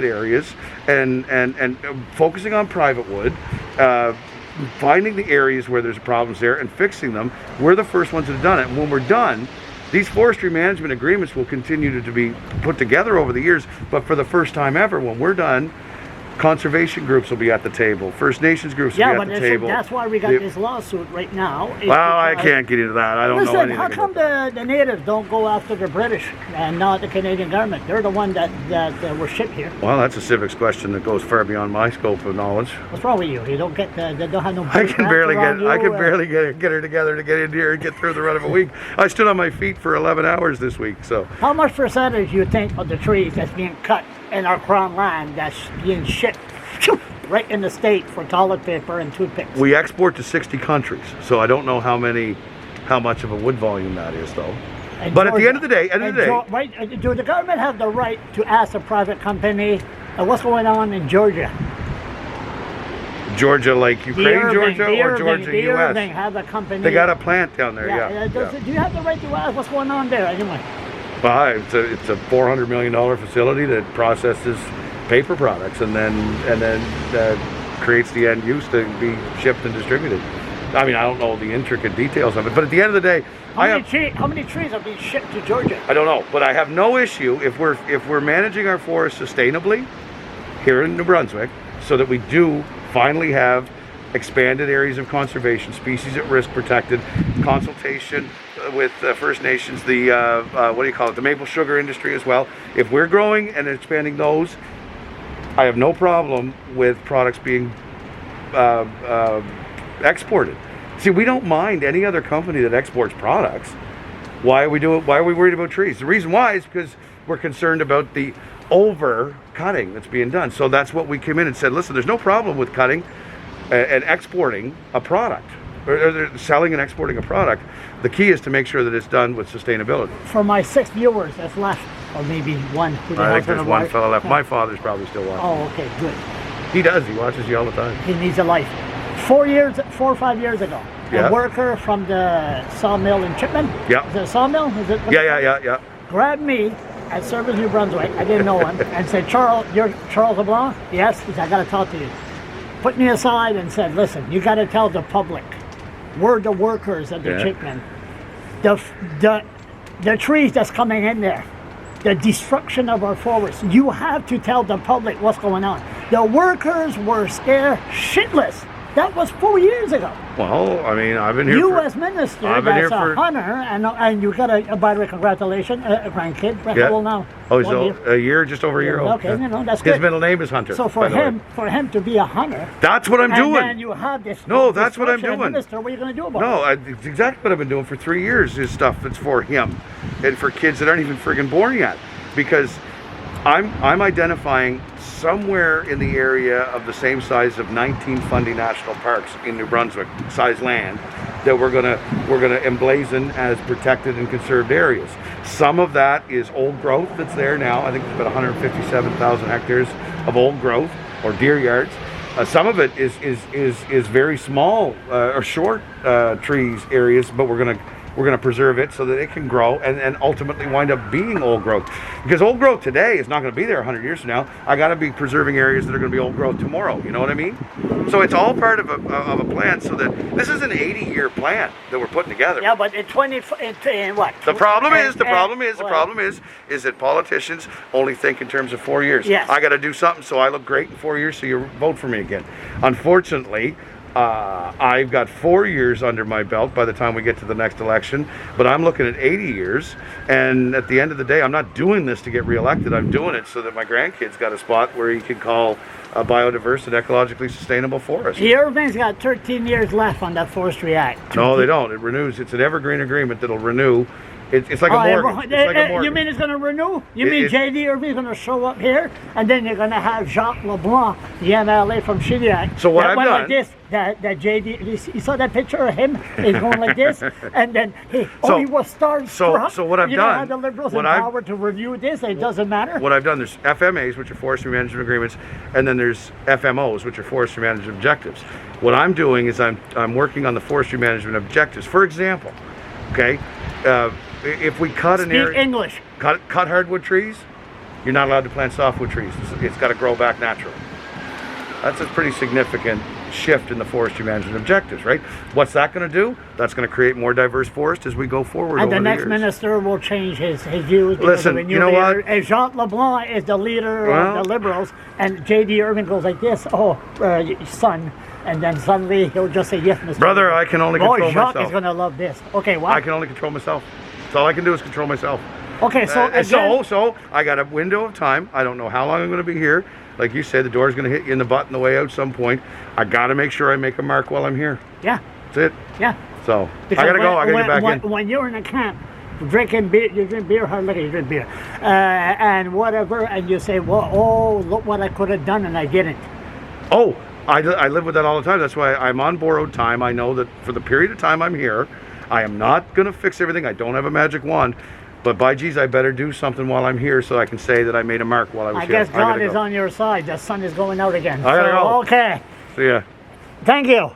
areas and focusing on private wood, finding the areas where there's problems there and fixing them. We're the first ones that have done it. And when we're done, these forestry management agreements will continue to be put together over the years, but for the first time ever, when we're done, conservation groups will be at the table. First Nations groups will be at the table. That's why we got this lawsuit right now. Well, I can't get into that. I don't know anything. How come the natives don't go after the British and not the Canadian government? They're the one that were shipped here. Well, that's a civics question that goes far beyond my scope of knowledge. What's wrong with you? You don't get they don't have no. I can barely get her together to get in here and get through the run of a week. I stood on my feet for 11 hours this week. So how much percentage do you think of the trees that's being cut in our crown land that's being shipped right in the state for toilet paper and toothpicks? We export to 60 countries, so I don't know how much of a wood volume that is, though. And but Georgia, at the end of the day, right? Do the government have the right to ask a private company what's going on in Georgia? Georgia, like Ukraine, Georgia, or Georgia, U.S.? Irving have a company. They got a plant down there, yeah. Do you have the right to ask what's going on there anyway? Well, it's a $400 million facility that processes paper products and then creates the end use to be shipped and distributed. I mean, I don't know the intricate details of it, but at the end of the day, how many trees are being shipped to Georgia? I don't know, but I have no issue if we're managing our forests sustainably here in New Brunswick, so that we do finally have expanded areas of conservation, species at risk protected, consultation with First Nations, the the maple sugar industry as well. If we're growing and expanding those, I have no problem with products being exported. See, we don't mind any other company that exports products. Why are we worried about trees? The reason why is because we're concerned about the over cutting that's being done. So that's what we came in and said, listen, there's no problem with cutting and exporting a product, or selling and exporting a product. The key is to make sure that it's done with sustainability. For my 6 viewers that's left, or maybe one. I think there's one fellow left. My father's probably still watching. Oh, okay, good. He does. He watches you all the time. He needs a life. 4 or 5 years ago, a worker from the sawmill in Chipman. Yeah. Is it a sawmill? Is it? Yeah. Grabbed me at Service New Brunswick. I didn't know him, and said, "Charles, you're Charles LeBlanc?" Yes. He said, "I got to talk to you." Put me aside and said, "Listen, you got to tell the public. We're the workers at the Chipman. The trees that's coming in there, the destruction of our forests. You have to tell the public what's going on." The workers were scared shitless. That was 4 years ago. Well, I mean, I've been here. You as minister, that's a hunter, and you got a, by the way, congratulations, a grandkid. How old now? Oh, he's a year, just over a year old. Okay, that's good. His middle name is Hunter. So for him to be a hunter. That's what I'm doing. And then you have this. No, that's what I'm doing. Minister, what are you going to do about it? No, it's exactly what I've been doing for 3 years. Is stuff that's for him, and for kids that aren't even friggin' born yet, because I'm identifying somewhere in the area of the same size of 19 Fundy National Parks in New Brunswick, size land, that we're gonna emblazon as protected and conserved areas. Some of that is old growth that's there now. I think there's about 157,000 hectares of old growth or deer yards. Some of it is very small or short trees areas, but we're gonna preserve it so that it can grow and ultimately wind up being old growth. Because old growth today is not going to be there 100 years from now. I got to be preserving areas that are going to be old growth tomorrow. You know what I mean? So it's all part of a plan. So that this is an 80-year plan that we're putting together. Yeah, but in what? The problem is that politicians only think in terms of 4 years. Yes. I got to do something so I look great in 4 years, so you vote for me again. Unfortunately, I've got 4 years under my belt by the time we get to the next election, but I'm looking at 80 years, and at the end of the day, I'm not doing this to get reelected. I'm doing it so that my grandkids got a spot where he can call a biodiverse and ecologically sustainable forest. Irving's got 13 years left on that Forestry Act. No, they don't. It renews. It's an evergreen agreement that'll renew. It's like a mortgage. It's like a mortgage. You mean it's going to renew? You mean J.D. Irving's going to show up here, and then you're going to have Jacques LeBlanc, the MLA from Shediac. So what I've done... like this, that J.D. You saw that picture of him? He's going like this, and then he was starstruck. So what I've done... You don't have the Liberals in power to review this. It doesn't matter. What I've done, there's FMAs, which are Forestry Management Agreements, and then there's FMOs, which are Forestry Management Objectives. What I'm doing is I'm working on the Forestry Management Objectives. For example, okay... if we cut an area, English. cut hardwood trees, you're not allowed to plant softwood trees. It's got to grow back naturally. That's a pretty significant shift in the forestry management objectives, right? What's that going to do? That's going to create more diverse forest as we go forward. And over the next years. minister will change his views. Listen, you know what? And Jacques LeBlanc is the leader of the Liberals, and J.D. Irving goes like this, son. And then suddenly he'll just say, yes, Mr. Brother, I can only control Jacques myself. is going to love this. Okay, what? I can only control myself. That's all I can do is control myself. Okay, so again, So I got a window of time. I don't know how long I'm going to be here. Like you said, the door's going to hit you in the butt on the way out some point. I got to make sure I make a mark while I'm here. yeah, That's it. yeah. So Because I got to go. I got to get back in. When you're in a camp, drinking beer, you drink beer, hard liquor, you drink beer, and whatever, and you say, well, oh, look what I could have done, and I didn't. Oh, I live with that all the time. That's why I'm on borrowed time. I know that for the period of time I'm here, I am not going to fix everything. I don't have a magic wand. But by geez, I better do something while I'm here so I can say that I made a mark while I was I here. guess God is on your side. The sun is going out again. I gotta go. Okay. See ya. Thank you.